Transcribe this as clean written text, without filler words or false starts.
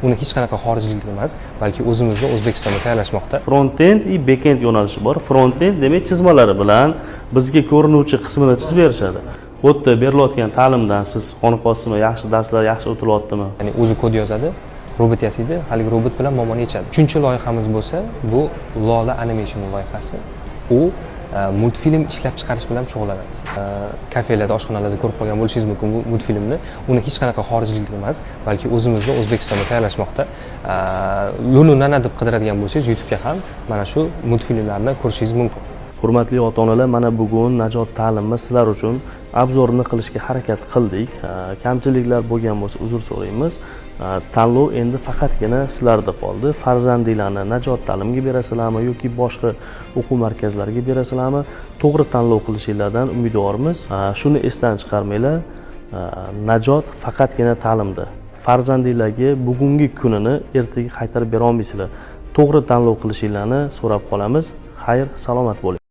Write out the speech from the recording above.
Uni hech qanaqa xorijlik emas, balki o'zimizda O'zbekistonda tayyorlashmoqda. Front-end va back-end yo'nalishi bor. Front-end demak chizmalari bilan bizga ko'rinuvchi qismini chizib berishadi. Bu yerda berilayotgan ta'limdan siz qoniqasizmi, yaxshi darslar yaxshi o'tilyaptimi? Ya'ni o'zi kod yozadi, robot yasaydi, haligi robot bilan muammoni yechadi. Uchinchi loyihamiz bo'lsa, bu Lola Animation loyihasi. U multfilm ishlab chiqarish bilan shug'ullanadi. Kafelarda, oshxonalarda ko'rib qolgan bo'lishingiz mumkin bu multfilmni. Uni hech qanaqa xorijlik emas, balki o'zimizda O'zbekistonda tayyorlashmoqda. Lulu Nana deb qidiradigan bo'lsangiz, YouTube'ga ham mana shu multfilmlarni ko'rishingiz mumkin. Hurmatli ota-onalar, mana bugun Najot ta'limni sizlar uchun obzorini qilishga harakat qildik. Kamchiliklar bo'lgan bo'lsa uzr so'raymiz. Tanlov endi faqatgina sizlarda qoldi. Farzandinglarni Najot ta'limga berasizlarmi yoki boshqa o'quv markazlariga berasizlarmi? To'g'ri tanlov qilishinglardan umidvormiz. Shuni esdan chiqarmanglar. Najot faqatgina ta'limda. Farzandinglarga bugungi kunini ertaga qaytarib bera olmaysizlar. To'g'ri tanlov qilishinglarni so'rab qolamiz. Xayr, salomat bo'ling.